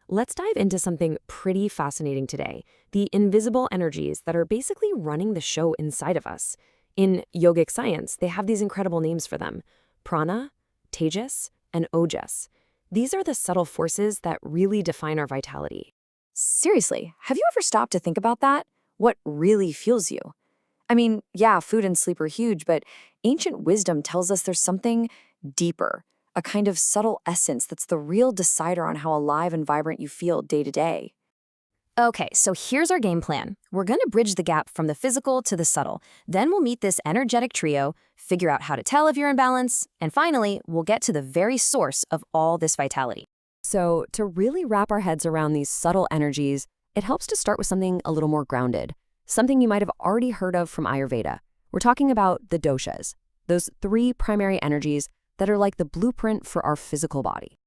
Let's dive into something pretty fascinating today, the invisible energies that are basically running the show inside of us. In yogic science, they have these incredible names for them: Prana, Tejas, and Ojas. These are the subtle forces that really define our vitality. Seriously, have you ever stopped to think about that? What really fuels you? I mean, yeah, food and sleep are huge, but ancient wisdom tells us there's something deeper, a kind of subtle essence that's the real decider on how alive and vibrant you feel day to day. Okay, so here's our game plan. We're going to bridge the gap from the physical to the subtle. Then we'll meet this energetic trio, figure out how to tell if you're in balance, and finally, we'll get to the very source of all this vitality. So, to really wrap our heads around these subtle energies, it helps to start with something a little more grounded, something you might have already heard of from Ayurveda. We're talking about the doshas, those three primary energies that are like the blueprint for our physical body.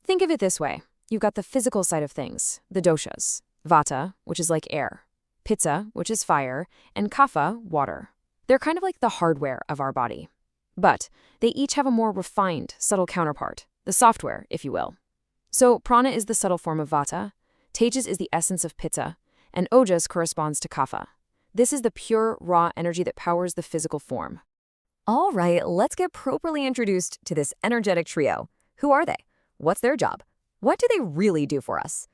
Think of it this way. You've got the physical side of things, the doshas: vata, which is like air; pitta, which is fire; and kapha, water. They're kind of like the hardware of our body. But they each have a more refined, subtle counterpart, the software, if you will. So prana is the subtle form of vata, tejas is the essence of pitta, and ojas corresponds to kapha. This is the pure, raw energy that powers the physical form. All right, let's get properly introduced to this energetic trio. Who are they? What's their job? What do they really do for us?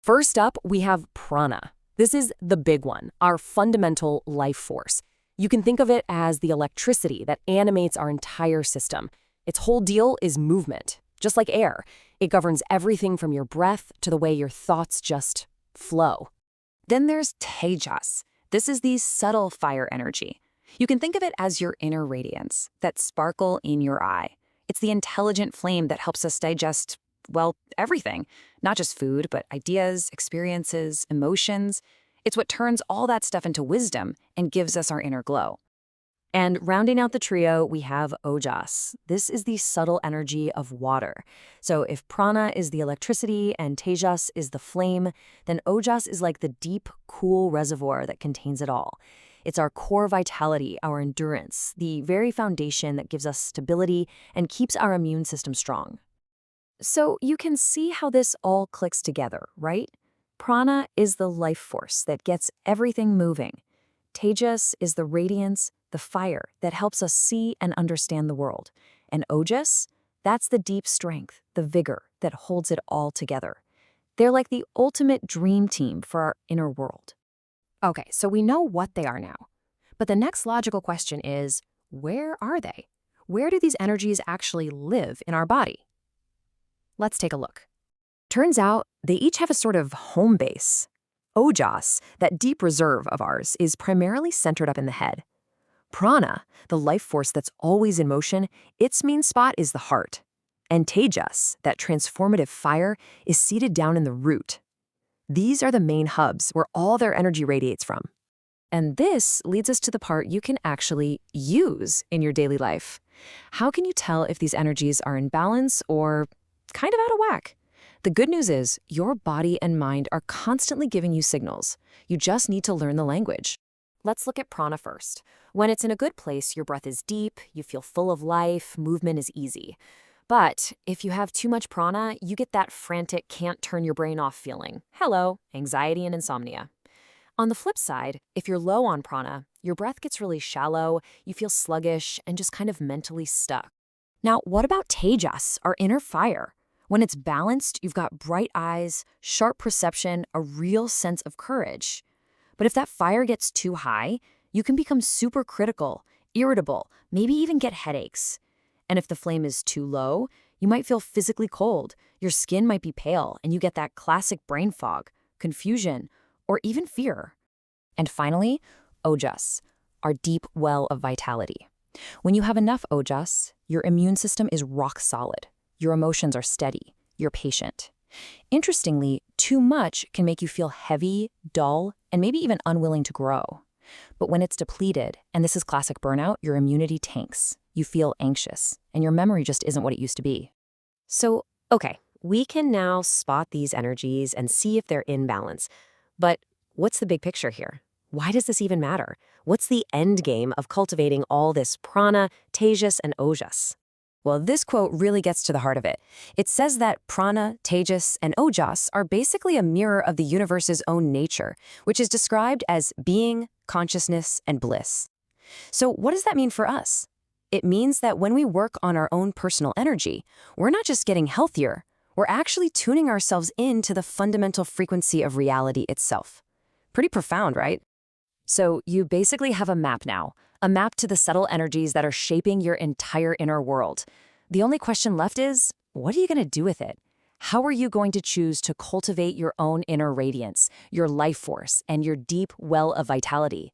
First up, we have prana. This is the big one, our fundamental life force. You can think of it as the electricity that animates our entire system. Its whole deal is movement, just like air. It governs everything from your breath to the way your thoughts just flow. Then there's Tejas. This is the subtle fire energy. You can think of it as your inner radiance, that sparkle in your eye. It's the intelligent flame that helps us digest, well, everything. Not just food, but ideas, experiences, emotions. It's what turns all that stuff into wisdom and gives us our inner glow. And rounding out the trio, we have Ojas. This is the subtle energy of water. So if prana is the electricity and Tejas is the flame, then Ojas is like the deep, cool reservoir that contains it all. It's our core vitality, our endurance, the very foundation that gives us stability and keeps our immune system strong. So you can see how this all clicks together, right? Prana is the life force that gets everything moving. Tejas is the radiance, the fire that helps us see and understand the world. And Ojas, that's the deep strength, the vigor that holds it all together. They're like the ultimate dream team for our inner world. Okay, so we know what they are now. But the next logical question is, where are they? Where do these energies actually live in our body? Let's take a look. Turns out they each have a sort of home base. Ojas, that deep reserve of ours, is primarily centered up in the head. Prana, the life force that's always in motion, its main spot is the heart. And Tejas, that transformative fire, is seated down in the root. These are the main hubs where all their energy radiates from. And this leads us to the part you can actually use in your daily life. How can you tell if these energies are in balance or kind of out of whack? The good news is your body and mind are constantly giving you signals. You just need to learn the language. Let's look at prana first. When it's in a good place, your breath is deep, you feel full of life, movement is easy. But if you have too much prana, you get that frantic, can't turn your brain off feeling. Hello, anxiety and insomnia. On the flip side, if you're low on prana, your breath gets really shallow, you feel sluggish, and just kind of mentally stuck. Now, what about Tejas, our inner fire? When it's balanced, you've got bright eyes, sharp perception, a real sense of courage. But if that fire gets too high, you can become super critical, irritable, maybe even get headaches. And if the flame is too low, you might feel physically cold, your skin might be pale, and you get that classic brain fog, confusion, or even fear. And finally, Ojas, our deep well of vitality. When you have enough Ojas, your immune system is rock solid. Your emotions are steady. You're patient. Interestingly, too much can make you feel heavy, dull, and maybe even unwilling to grow. But when it's depleted, and this is classic burnout, your immunity tanks. You feel anxious, and your memory just isn't what it used to be. So, okay, we can now spot these energies and see if they're in balance. But what's the big picture here? Why does this even matter? What's the end game of cultivating all this prana, tejas, and ojas? Well, this quote really gets to the heart of it. It says that prana, tejas, and ojas are basically a mirror of the universe's own nature, which is described as being, consciousness, and bliss. So what does that mean for us? It means that when we work on our own personal energy, we're not just getting healthier, we're actually tuning ourselves into the fundamental frequency of reality itself. Pretty profound, right? So you basically have a map now, a map to the subtle energies that are shaping your entire inner world. The only question left is, what are you going to do with it? How are you going to choose to cultivate your own inner radiance, your life force, and your deep well of vitality?